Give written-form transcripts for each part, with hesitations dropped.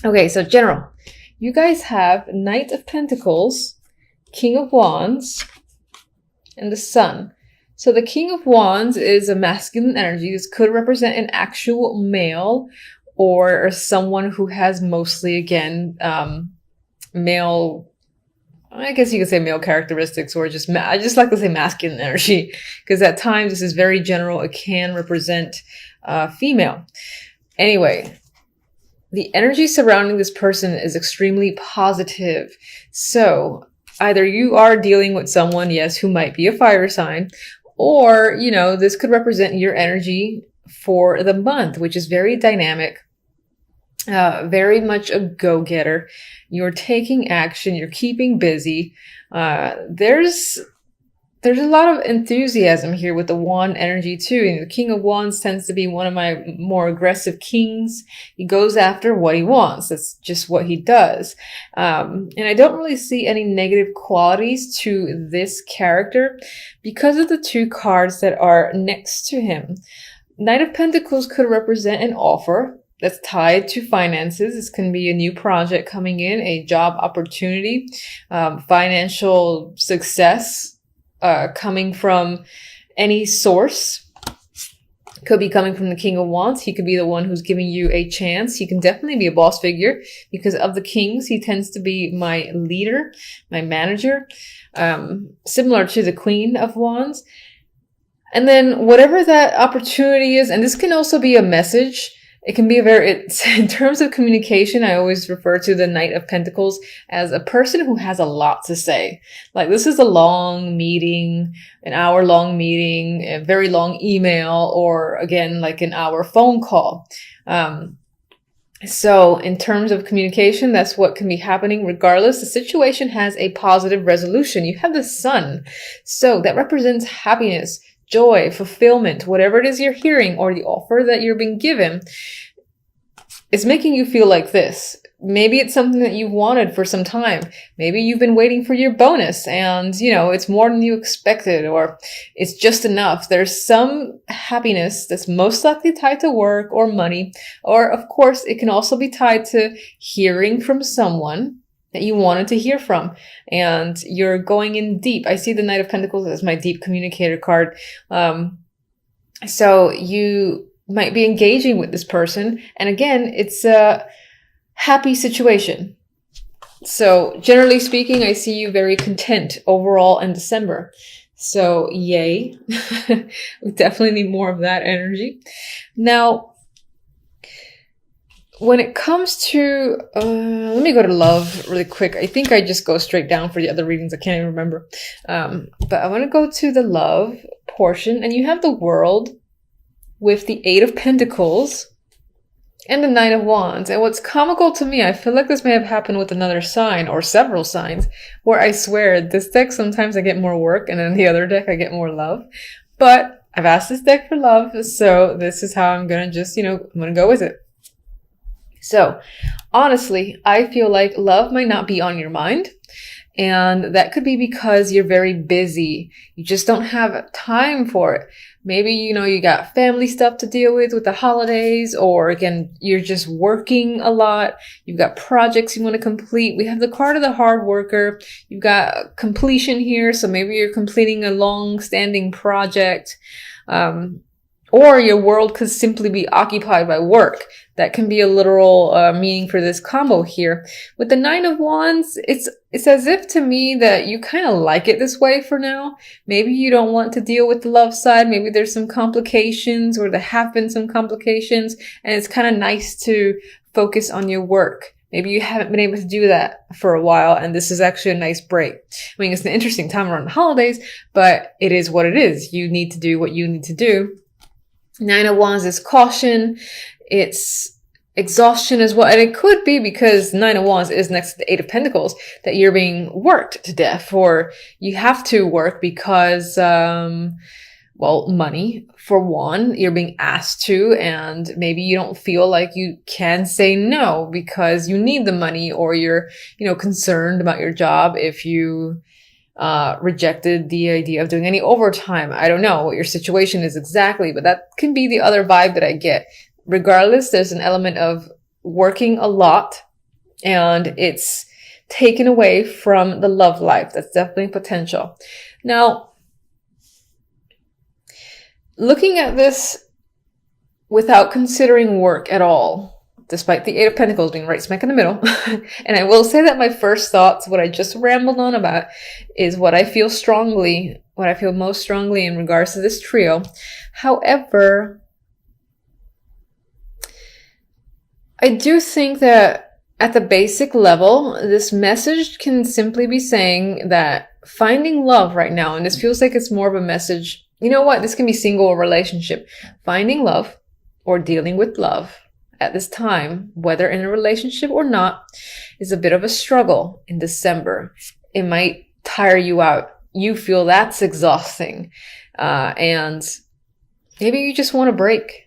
Okay, so general. You guys have Knight of Pentacles, King of Wands, and the Sun. So the King of Wands is a masculine energy. This could represent an actual male or someone who has mostly, again, male, I guess you could say male characteristics, or just, I just like to say masculine energy, because at times this is very general. It can represent female. Anyway, the energy surrounding this person is extremely positive. So either you are dealing with someone, yes, who might be a fire sign, or, this could represent your energy for the month, which is very dynamic, very much a go-getter. You're taking action, you're keeping busy. There's a lot of enthusiasm here with the wand energy too. And the King of Wands tends to be one of my more aggressive kings. He goes after what he wants. That's just what he does. And I don't really see any negative qualities to this character because of the two cards that are next to him. Knight of Pentacles could represent an offer that's tied to finances. This can be a new project coming in, a job opportunity, financial success, coming from any source. Could be coming from the King of Wands. He could be the one who's giving you a chance. He can definitely be a boss figure because of the kings. He tends to be my leader, my manager, similar to the Queen of Wands. And then whatever that opportunity is, and this can also be a message. It can be in terms of communication, I always refer to the Knight of Pentacles as a person who has a lot to say. Like, this is a long meeting, an hour-long meeting, a very long email, or again, like an hour phone call. So in terms of communication, that's what can be happening. Regardless, the situation has a positive resolution. You have the Sun. So that represents happiness, joy, fulfillment, whatever it is you're hearing or the offer that you're being given. It's making you feel like this. Maybe it's something that you've wanted for some time. Maybe you've been waiting for your bonus and, it's more than you expected, or it's just enough. There's some happiness that's most likely tied to work or money, or of course, it can also be tied to hearing from someone that you wanted to hear from, and you're going in deep. I see the Knight of Pentacles as my deep communicator card. So you might be engaging with this person, and again, it's a happy situation. So generally speaking, I see you very content overall in December. So yay. We definitely need more of that energy. Now, when it comes to, let me go to love really quick. I think I just go straight down for the other readings. I can't even remember. But I want to go to the love portion, and you have the World with the Eight of Pentacles and the Knight of Wands. And what's comical to me, I feel like this may have happened with another sign or several signs, where I swear this deck, sometimes I get more work, and then the other deck I get more love. But I've asked this deck for love, so this is how I'm going to just, I'm going to go with it. So honestly, I feel like love might not be on your mind. And that could be because you're very busy. You just don't have time for it. Maybe, you got family stuff to deal with the holidays, or again, you're just working a lot. You've got projects you want to complete. We have the card of the hard worker. You've got completion here. So maybe you're completing a long-standing project. Or your world could simply be occupied by work. That can be a literal meaning for this combo here. With the Nine of Wands, it's as if to me that you kind of like it this way for now. Maybe you don't want to deal with the love side. Maybe there's some complications, or there have been some complications, and it's kind of nice to focus on your work. Maybe you haven't been able to do that for a while, and this is actually a nice break. I mean, it's an interesting time around the holidays, but it is what it is. You need to do what you need to do. Nine of Wands is caution. It's exhaustion as well. And it could be because Nine of Wands is next to the Eight of Pentacles that you're being worked to death, or you have to work because, money for one, you're being asked to, and maybe you don't feel like you can say no because you need the money, or you're, concerned about your job if you rejected the idea of doing any overtime. I don't know what your situation is exactly, but that can be the other vibe that I get. Regardless, there's an element of working a lot and it's taken away from the love life. That's definitely potential. Now, looking at this without considering work at all, despite the Eight of Pentacles being right smack in the middle, and I will say that my first thoughts, what I just rambled on about, is what I feel most strongly in regards to this trio. However, I do think that at the basic level, this message can simply be saying that finding love right now, and this feels like it's more of a message, you know what, this can be single or relationship. Finding love or dealing with love at this time, whether in a relationship or not, is a bit of a struggle in December. It might tire you out. You feel that's exhausting. And maybe you just want a break.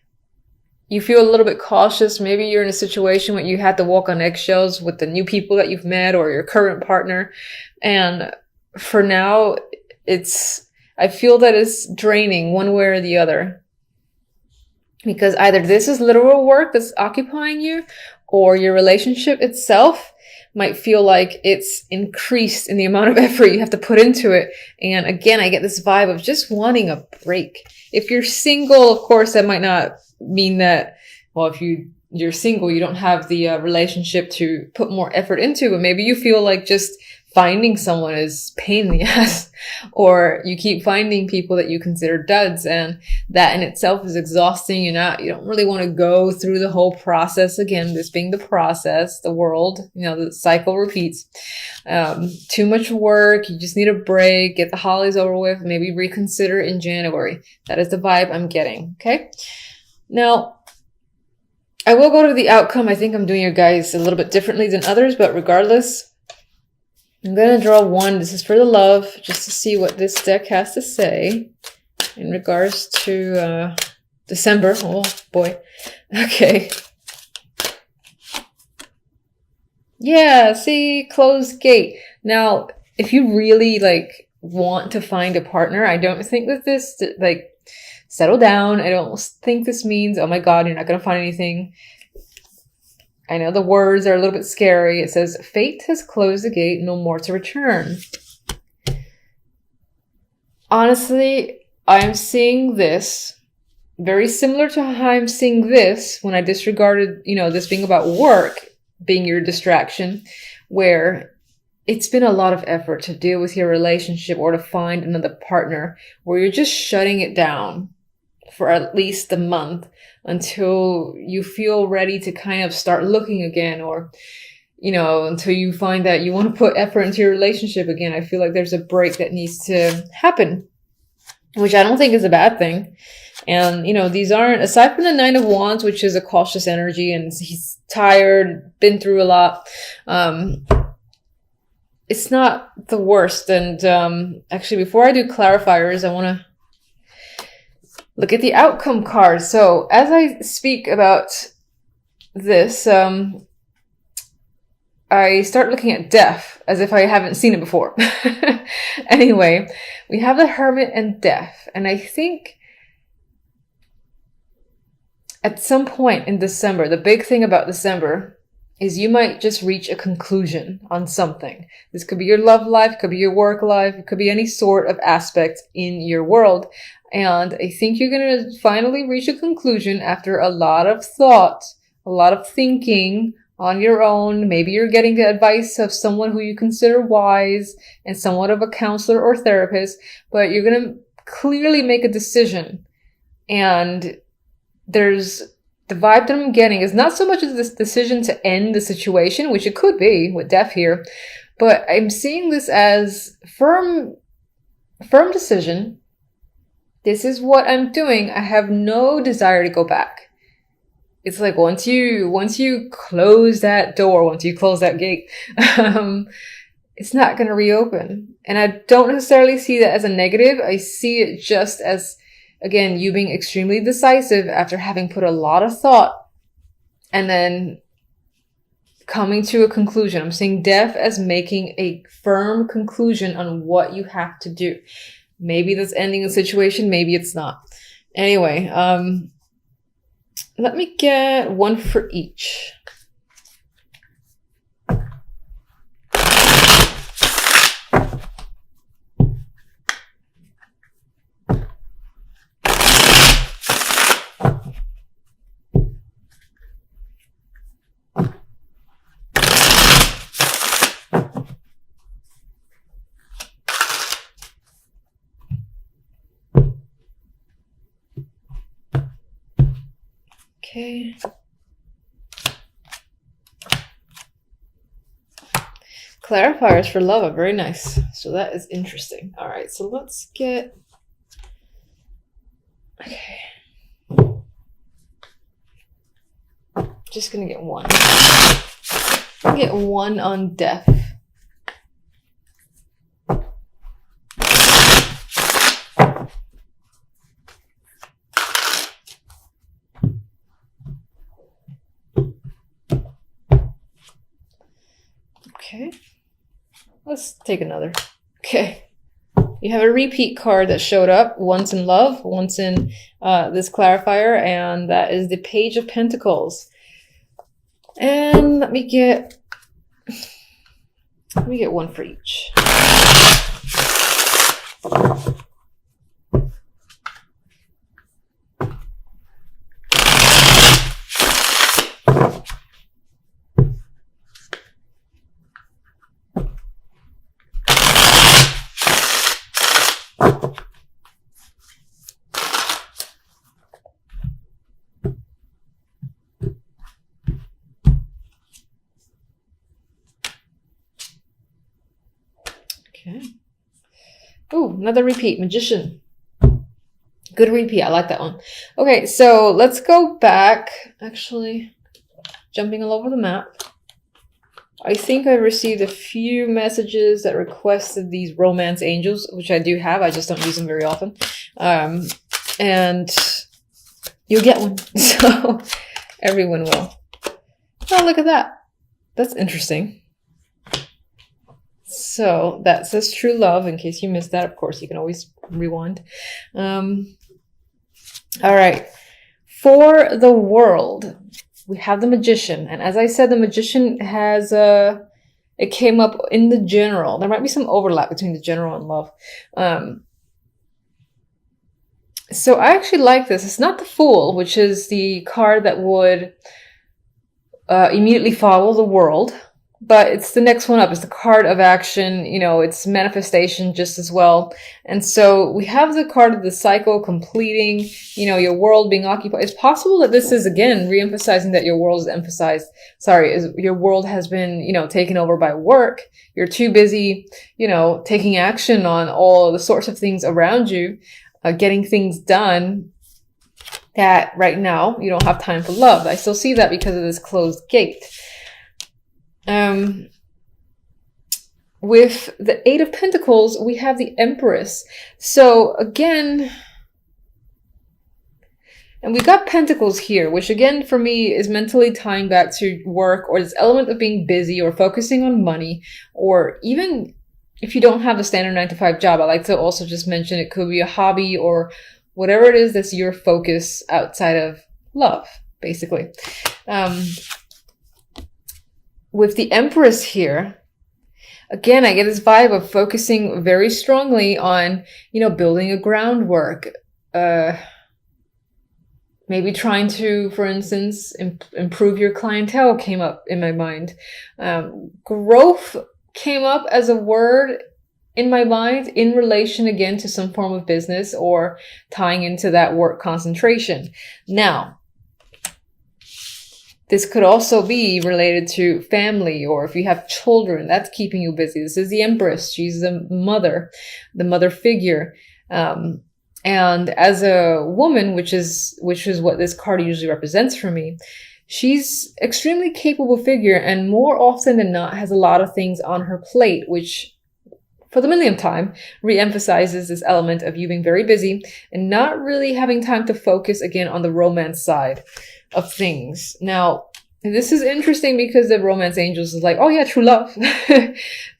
You feel a little bit cautious. Maybe you're in a situation where you had to walk on eggshells with the new people that you've met or your current partner. And for now, I feel that it's draining one way or the other. Because either this is literal work that's occupying you, or your relationship itself might feel like it's increased in the amount of effort you have to put into it. And again, I get this vibe of just wanting a break. If you're single, of course, that might not mean that, well, if you're single, you don't have the relationship to put more effort into, but maybe you feel like just finding someone is pain in the ass, or you keep finding people that you consider duds, and that in itself is exhausting. You don't really want to go through the whole process again, this being the process, the world, the cycle repeats. Too much work, you just need a break, get the holidays over with, maybe reconsider in January. That is the vibe I'm getting, okay? Now, I will go to the outcome. I think I'm doing you guys a little bit differently than others, but regardless, I'm going to draw one. This is for the love, just to see what this deck has to say in regards to December. Oh, boy. Okay. Yeah, see? Closed gate. Now, if you really, want to find a partner, I don't think that this, settle down. I don't think this means, oh my God, you're not going to find anything. I know the words are a little bit scary. It says, fate has closed the gate, no more to return. Honestly, I'm seeing this very similar to how I'm seeing this when I disregarded, this being about work being your distraction, where it's been a lot of effort to deal with your relationship or to find another partner, where you're just shutting it down for at least a month until you feel ready to kind of start looking again, or, until you find that you want to put effort into your relationship again. I feel like there's a break that needs to happen, which I don't think is a bad thing. And, these aren't, aside from the Nine of Wands, which is a cautious energy and he's tired, been through a lot. It's not the worst. And actually, before I do clarifiers, I want to look at the outcome card. So as I speak about this, I start looking at death as if I haven't seen it before. Anyway, we have the Hermit and death. And I think at some point in December, the big thing about December is you might just reach a conclusion on something. This could be your love life, it could be your work life, it could be any sort of aspect in your world. And I think you're going to finally reach a conclusion after a lot of thought, a lot of thinking on your own. Maybe you're getting the advice of someone who you consider wise and somewhat of a counselor or therapist, but you're going to clearly make a decision. And there's the vibe that I'm getting is not so much as this decision to end the situation, which it could be with death here, but I'm seeing this as firm decision. This is what I'm doing. I have no desire to go back. It's like once you close that door, once you close that gate, it's not going to reopen. And I don't necessarily see that as a negative. I see it just as, again, you being extremely decisive after having put a lot of thought and then coming to a conclusion. I'm seeing death as making a firm conclusion on what you have to do. Maybe that's ending a situation, maybe it's not. Anyway, let me get one for each. Okay. Clarifiers for love are very nice. So that is interesting. All right, so let's get... Okay. Just gonna get one. I'll get one on death. Okay. Let's take another. Okay. You have a repeat card that showed up once in love, once in this clarifier, and that is the Page of Pentacles. And let me get one for each. Okay. Ooh, another repeat, Magician. Good repeat, I like that one. Okay, so let's go back. Actually, jumping all over the map. I think I received a few messages that requested these romance angels, which I do have. I just don't use them very often. And you'll get one. So everyone will. Oh, look at that. That's interesting. So that says true love. In case you missed that, of course, you can always rewind. All right. For the world, we have the Magician. And as I said, the Magician has it came up in the general. There might be some overlap between the general and love. So I actually like this. It's not the Fool, which is the card that would immediately follow the world. But it's the next one up. It's the card of action. You know, it's manifestation just as well. And so we have the card of the cycle completing, you know, your world being occupied. It's possible that this is, again, re-emphasizing that your world is your world has been, you know, taken over by work. You're too busy, you know, taking action on all the sorts of things around you, getting things done, that right now you don't have time for love. I still see that because of this closed gate. With the Eight of Pentacles, we have the Empress. So again, and we've got Pentacles here, which again for me is mentally tying back to work, or this element of being busy or focusing on money, or even if you don't have a standard 9-to-5 job, I like to also just mention it could be a hobby or whatever it is that's your focus outside of love, basically. With the Empress here, again, I get this vibe of focusing very strongly on, you know, building a groundwork. Maybe trying to, for instance, improve your clientele came up in my mind. Growth came up as a word in my mind in relation, again, to some form of business or tying into that work concentration. Now, this could also be related to family, or if you have children, that's keeping you busy. This is the Empress. She's the mother figure. And as a woman, which is what this card usually represents for me, she's extremely capable figure, and more often than not has a lot of things on her plate, which for the millionth time re-emphasizes this element of you being very busy and not really having time to focus again on the romance side of things. Now, this is interesting because the romance angels is like, oh yeah, true love.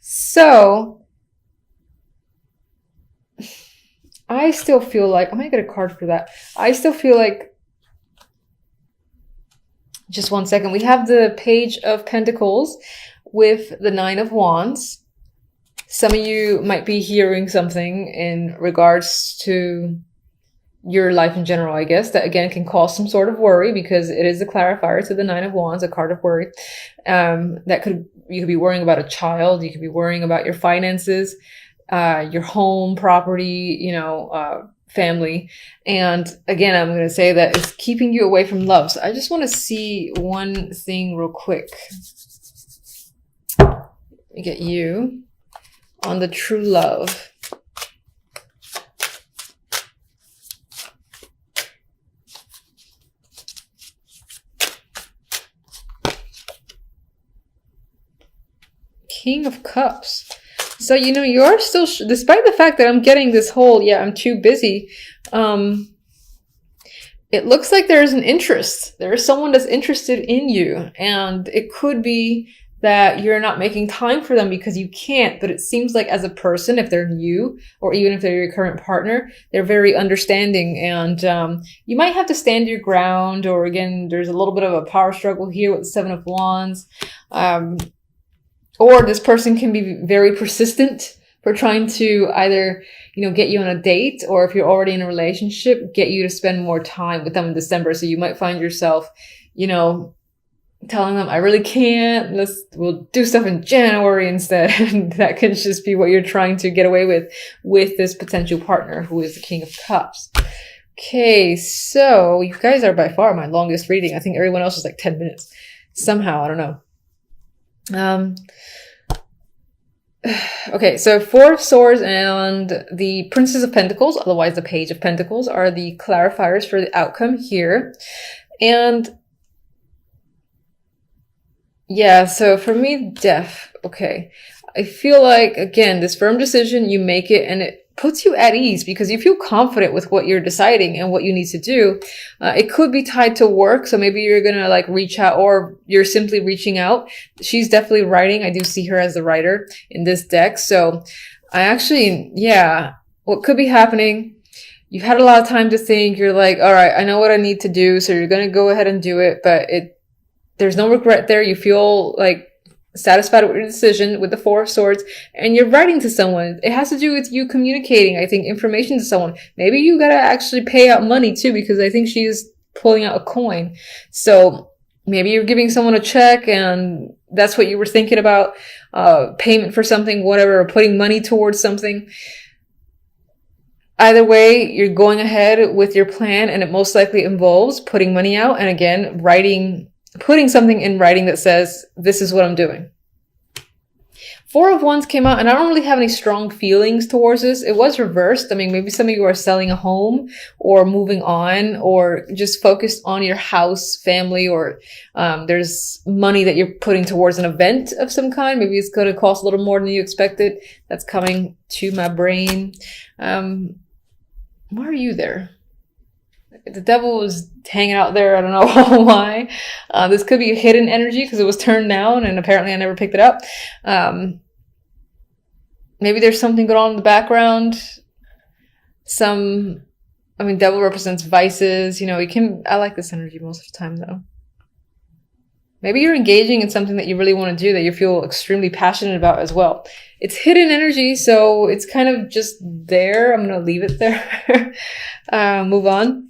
So I still feel like, I might get a card for that. I still feel like, just one second. We have the Page of Pentacles with the Nine of Wands. Some of you might be hearing something in regards to your life in general, I guess, that again can cause some sort of worry because it is a clarifier to the Nine of Wands, a card of worry. You could be worrying about a child. You could be worrying about your finances, your home, property, you know, family. And again, I'm going to say that it's keeping you away from love. So I just want to see one thing real quick. Let me get you on the true love. King of Cups. So, you know, you're still, despite the fact that I'm getting this whole, yeah, I'm too busy. It looks like there's an interest. There is someone that's interested in you. And it could be that you're not making time for them because you can't. But it seems like as a person, if they're new, or even if they're your current partner, they're very understanding. And you might have to stand your ground. Or again, there's a little bit of a power struggle here with the Seven of Wands. Or this person can be very persistent for trying to either, you know, get you on a date, or if you're already in a relationship, get you to spend more time with them in December. So you might find yourself, you know, telling them, I really can't, we'll do stuff in January instead. And that can just be what you're trying to get away with this potential partner who is the King of Cups. Okay, so you guys are by far my longest reading. I think everyone else is like 10 minutes. Somehow, I don't know. Okay, so Four of Swords and the Princess of Pentacles, otherwise the Page of Pentacles, are the clarifiers for the outcome here. And yeah, so for me, death. Okay, I feel like, again, this firm decision, you make it and it puts you at ease because you feel confident with what you're deciding and what you need to do. It could be tied to work. So maybe you're going to like reach out, or you're simply reaching out. She's definitely writing. I do see her as the writer in this deck. So I actually, yeah, what could be happening, you've had a lot of time to think. You're like, all right, I know what I need to do. So you're going to go ahead and do it, but there's no regret there. You feel like satisfied with your decision with the Four of Swords, and you're writing to someone. It has to do with you communicating, I think, information to someone. Maybe you gotta actually pay out money too, because I think she's pulling out a coin. So maybe you're giving someone a check and that's what you were thinking about, payment for something, whatever, or putting money towards something. Either way, you're going ahead with your plan, and it most likely involves putting money out and again, putting something in writing that says, this is what I'm doing. Four of Wands came out, and I don't really have any strong feelings towards this. It was reversed. I mean, maybe some of you are selling a home or moving on, or just focused on your house, family, or there's money that you're putting towards an event of some kind. Maybe it's going to cost a little more than you expected. That's coming to my brain. Why are you there? The Devil was hanging out there. I don't know why. This could be a hidden energy because it was turned down and apparently I never picked it up. Maybe there's something going on in the background. Devil represents vices. You know, I like this energy most of the time though. Maybe you're engaging in something that you really want to do, that you feel extremely passionate about as well. It's hidden energy, so it's kind of just there. I'm going to leave it there. Move on.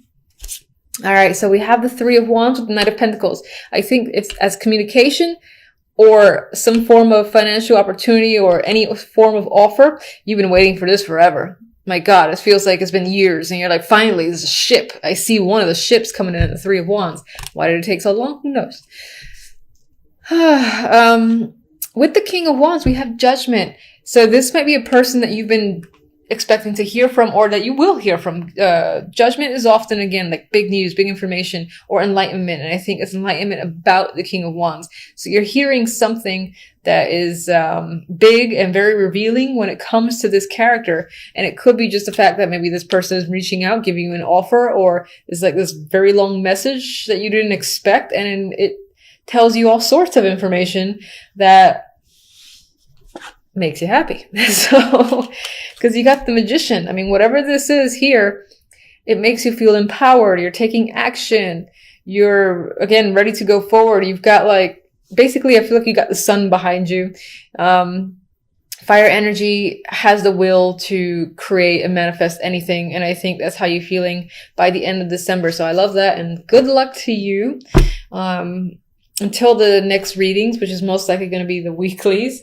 All right, so we have the Three of Wands with the Knight of Pentacles. I think it's as communication or some form of financial opportunity or any form of offer. You've been waiting for this forever. My God, it feels like it's been years. And you're like, finally, there's a ship. I see one of the ships coming in at the Three of Wands. Why did it take so long? Who knows? With the King of Wands, we have Judgment. So this might be a person that you've been expecting to hear from, or that you will hear from. Judgment is often, again, like big news, big information, or enlightenment. And I think it's enlightenment about the King of Wands. So you're hearing something that is big and very revealing when it comes to this character. And it could be just the fact that maybe this person is reaching out, giving you an offer, or is like this very long message that you didn't expect. And it tells you all sorts of information that makes you happy. So, because you got the Magician. I mean, whatever this is here, it makes you feel empowered. You're taking action. You're, again, ready to go forward. You've got basically, I feel like you got the sun behind you. Fire energy has the will to create and manifest anything. And I think that's how you're feeling by the end of December. So I love that. And good luck to you. Until the next readings, which is most likely going to be the weeklies.